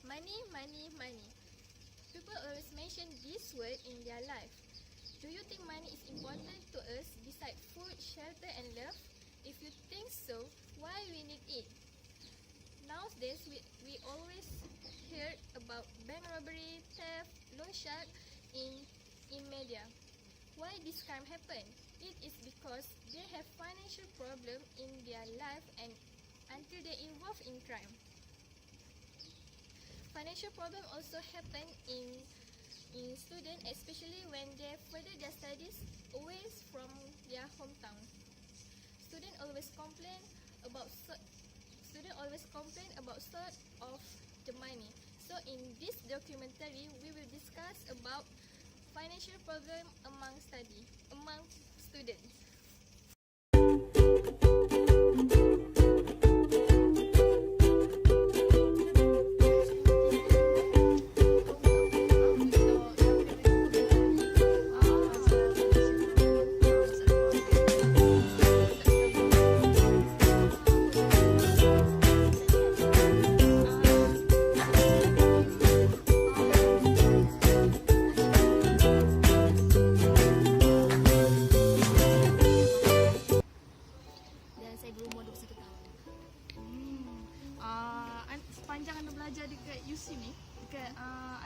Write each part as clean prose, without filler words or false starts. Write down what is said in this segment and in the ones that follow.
Money, money, money. People always mention this word in their life. Do you think money is important to us besides food, shelter and love? If you think so, why we need it? Nowadays, we always hear about bank robbery, theft, loan shark in media. Why this crime happen? It is because they have financial problem in their life and until they involve in crime. Financial problem also happen in students, especially when they further their studies away from their hometown. Students always complain about sort of the money. So in this documentary, we will discuss about financial problem among students. Sepanjang anda belajar dekat UC ni,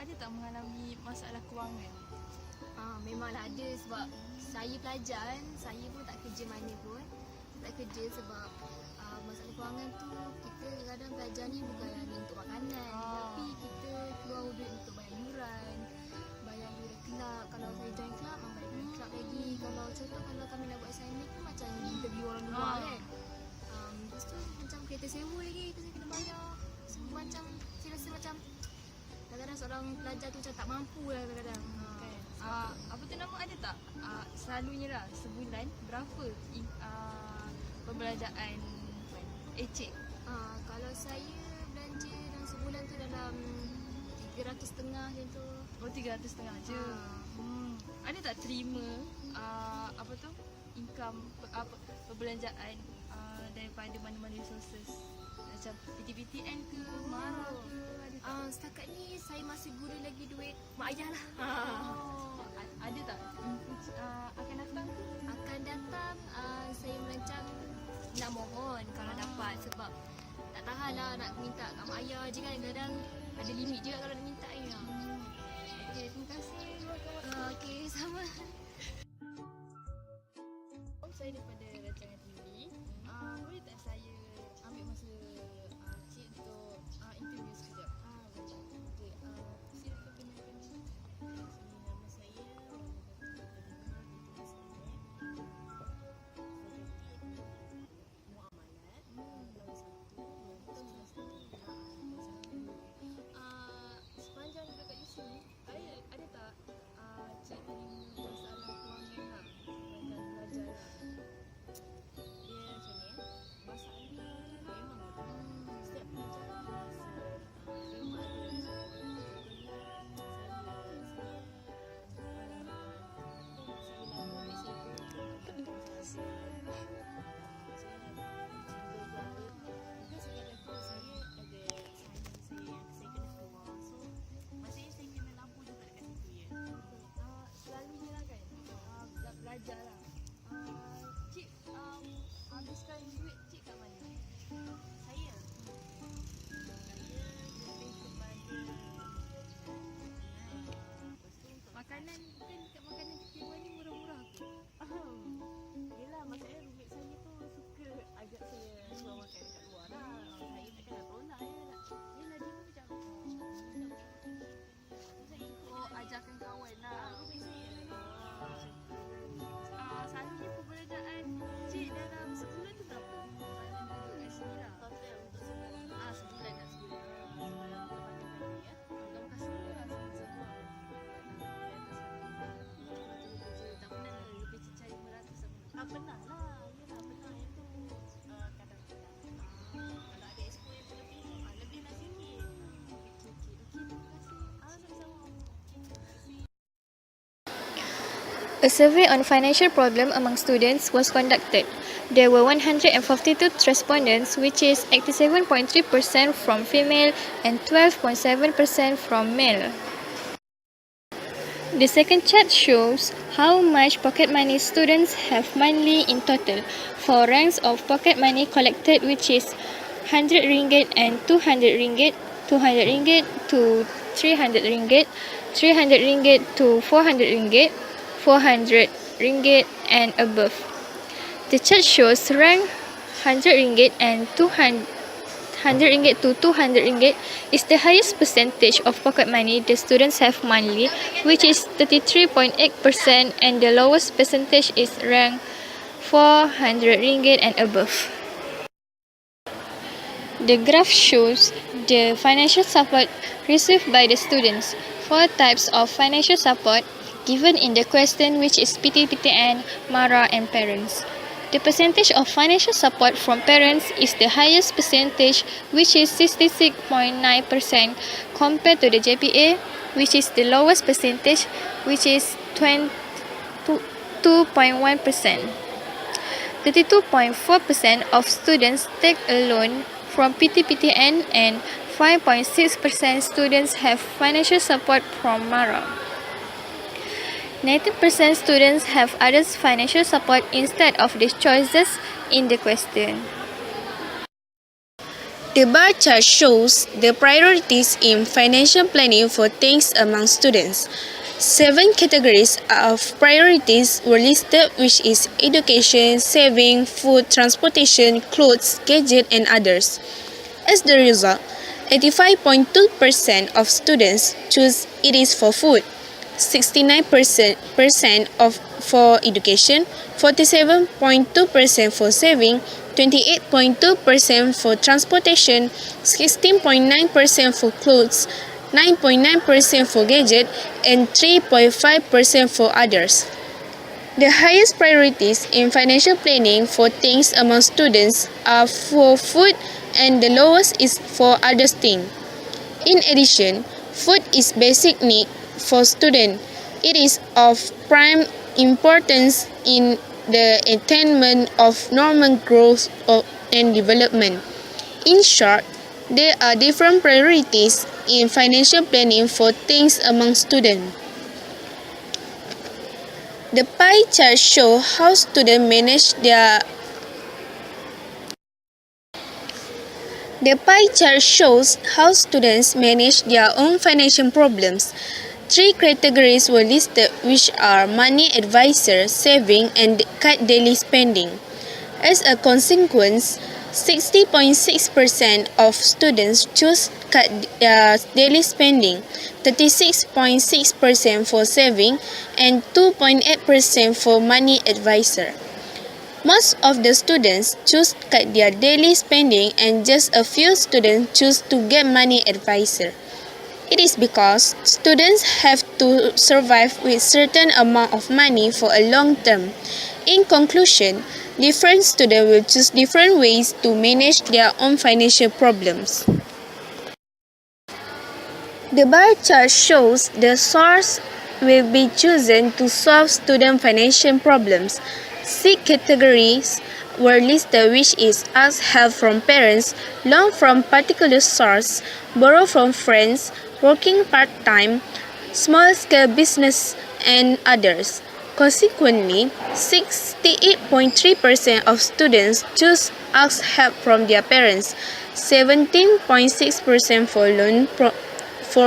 ada tak mengalami masalah kewangan? Memanglah ada sebab saya pelajar kan, saya pun tak kerja mana pun. Tak kerja sebab masalah kewangan tu kita kadang belajar ni bukan hanya untuk makanan, tapi kita keluar duit untuk bayar yuran kelab. Kalau saya join kelab, bayar yuran kelab lagi. Kalau contoh kalau kami nak buat assignment tu macam interview orang luar kan. Lepas tu macam kereta sewa lagi, kita kena bayar. Semua macam saya rasa macam kadang-kadang seorang pelajar tu macam tak mampu lah kadang-kadang. Apa tu nama, ada tak selalunya lah sebulan berapa pembelanjaan Encik? Kalau saya belanja dalam sebulan tu dalam 300.5 macam tu. Oh, 300.5 je. Ada tak terima income perbelanjaan daripada mana-mana resources? Macam PTPTN ke, MARA ke, ada tak? Setakat ni saya masih guna lagi duit mak ayah lah. Ada tak akan datang? Akan datang, saya merancang nak mohon kalau dapat sebab tak tahan lah nak minta kat mak ayah je kan. Kadang ada limit juga kalau nak minta ayah. Okay, terima kasih. Okay, sama. Saya daripada rancangan TV. Boleh tak saya ambil masa cik untuk interview sekejap? Okey, silakan benarkan ini. Nama saya Muamalat. Sepanjang dekat UC ni, ada tak cik terima masalah kewangan lah sepanjang belajar lah? Dia macam ni, masalah memang ada. Setiap pelajar memang ada. Selalunya lah kan, belajar lah. Cik habiskan duit cik kat mana? Saya lebih kepada Makanan kan, dekat makanan kecewa ni murah-murah ke? yelah, maksudnya roommate saya tu suka ajak saya keluar makan dekat luar lah. Saya takkan nak tolak je nak. Yelah, dia pun macam saya ikut Ajarkan kawan lah. roommate saya. Selalunya perbelanjaan cik dalam sebulan tu berapa? Selalu kat sini lah. Total untuk sebulan. Sebulan tak sebulan. Sebulan untuk makan ya. Dalam kas semua lah sama-sama. Tak pernah lah lebih cari meratus sama. Pernah lah. Yelah, pernah yang tu. Kadang-kadang. Kalau ada expo yang lebih, lebih lah sikit. Okey, terima kasih. Sama-sama. A survey on financial problem among students was conducted. There were 142 respondents, which is 87.3% from female and 12.7% from male. The second chart shows how much pocket money students have monthly in total for ranks of pocket money collected, which is 100 ringgit and 200 ringgit, 200 ringgit to 300 ringgit, 300 ringgit to 400 ringgit, 400 ringgit and above. The chart shows rank 100 ringgit and 200 ringgit to 200 ringgit is the highest percentage of pocket money the students have monthly, which is 33.8%, and the lowest percentage is rank 400 ringgit and above. The graph shows the financial support received by the students. 4 types of financial support given in the question, which is PT-PTN, MARA and parents. The percentage of financial support from parents is the highest percentage, which is 66.9%, compared to the JPA, which is the lowest percentage, which is 22.1%. 32.4% of students take a loan from PT-PTN and 5.6% students have financial support from MARA. 19% students have other financial support instead of the choices in the question. The bar chart shows the priorities in financial planning for things among students. 7 categories of priorities were listed, which is education, saving, food, transportation, clothes, gadget, and others. As the result, 85.2% of students choose it is for food, 69% for education, 47.2% for saving, 28.2% for transportation, 16.9% for clothes, 9.9% for gadget, and 3.5% for others. The highest priorities in financial planning for things among students are for food, and the lowest is for other things. In addition, food is basic need for students. It is of prime importance in the attainment of normal growth and development. In short, there are different priorities in financial planning for things among students. The pie chart shows how students manage their own financial problems. 3 categories were listed, which are money advisor, saving, and cut daily spending. As a consequence, 60.6% of students choose cut daily spending, 36.6% for saving, and 2.8% for money advisor. Most of the students choose cut their daily spending, and just a few students choose to get money advisor. It is because students have to survive with certain amount of money for a long term. In conclusion, different students will choose different ways to manage their own financial problems. The bar chart shows the source will be chosen to solve student financial problems. 6 categories were listed, which is ask help from parents, loan from particular source, borrow from friends, working part-time, small-scale business, and others. Consequently, 68.3% of students choose ask help from their parents, 17.6% for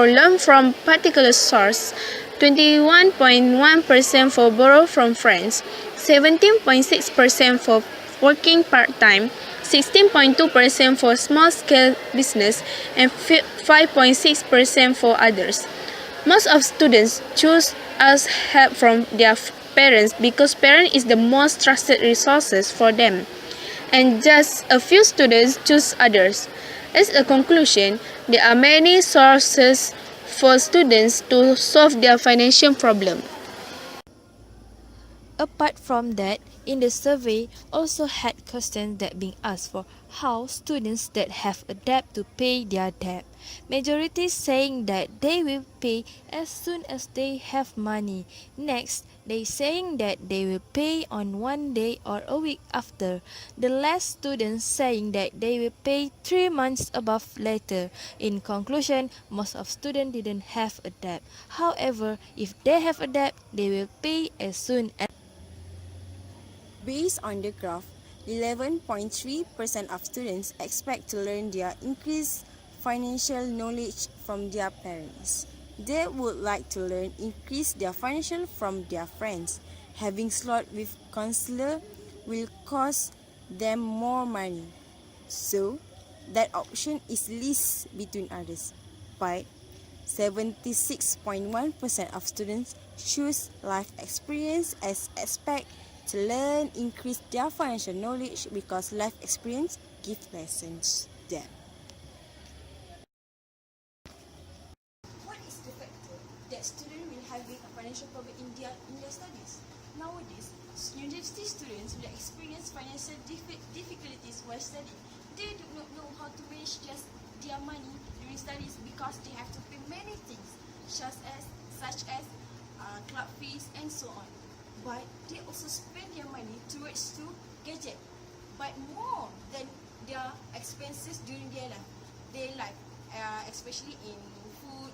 loan from particular source, 21.1% for borrow from friends, 17.6% for working part-time, 16.2% for small-scale business, and 5.6% for others. Most of students choose ask help from their parents because parents is the most trusted resources for them, and just a few students choose others. As a conclusion, there are many sources for students to solve their financial problem. Apart from that, In the survey also had questions that being asked for how students that have a debt to pay their debt. Majority saying that they will pay as soon as they have money. Next, they saying that they will pay on one day or a week after. The last students saying that they will pay 3 months above later. In conclusion, most of students didn't have a debt. However, if they have a debt, they will pay as soon as. Based on the graph, 11.3% of students expect to learn their increased financial knowledge from their parents. They would like to learn increase their financial from their friends. Having slot with counselor will cost them more money. So, that option is least between others. But 76.1% of students choose life experience as aspect to learn increase their financial knowledge because life experience give lessons them. What is the factor that students will having a financial problem in their studies? Nowadays, university students will experience financial difficulties while studying. They do not know how to manage just their money during studies because they have to pay many things, such as club fees and so on. But they also spend their money towards to gadget, but more than their expenses during their life, especially in food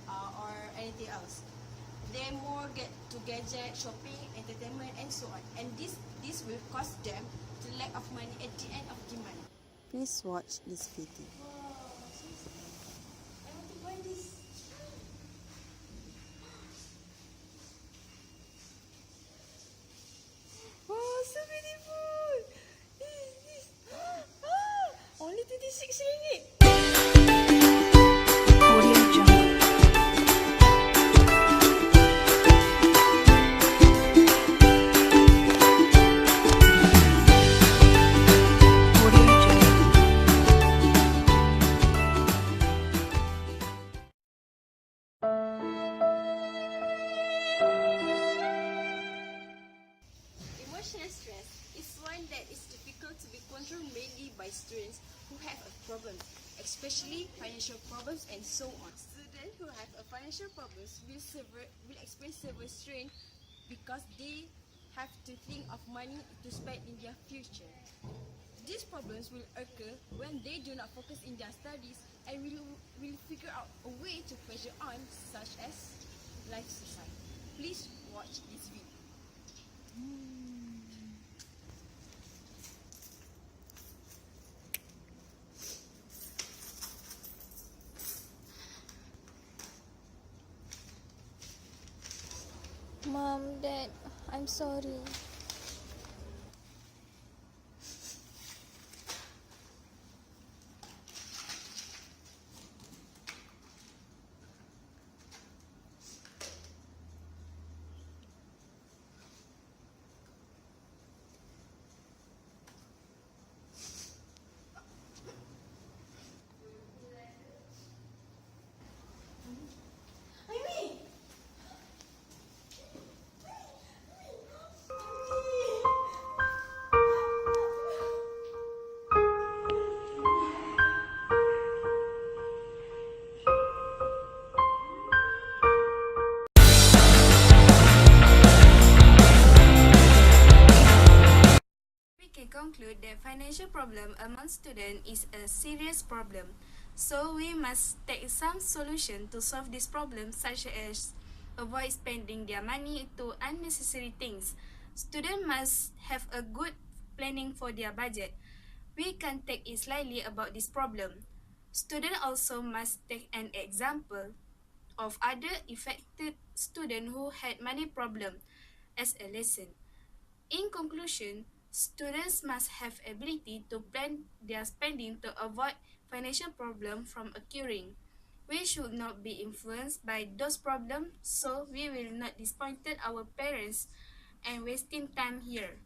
or anything else. They more get to gadget, shopping, entertainment, and so on. And this will cost them to lack of money at the end of the month. Please watch this video. I want to buy this. Wow, so beautiful! This. Only 26 ringgit. Emotional stress is one that is difficult to be controlled mainly by students who have a problem, especially financial problems and so on. Students who have a financial problems will experience severe strain because they have to think of money to spend in their future. These problems will occur when they do not focus in their studies and will figure out a way to pressure on, such as life suicide. Please watch this video. Mom, Dad, I'm sorry. We can conclude that financial problem among students is a serious problem. So we must take some solution to solve this problem, such as avoid spending their money to unnecessary things. Students must have a good planning for their budget. We can take it slightly about this problem. Students also must take an example of other affected students who had money problem as a lesson. In conclusion, students must have ability to plan their spending to avoid financial problems from occurring. We should not be influenced by those problems, so we will not disappoint our parents and wasting time here.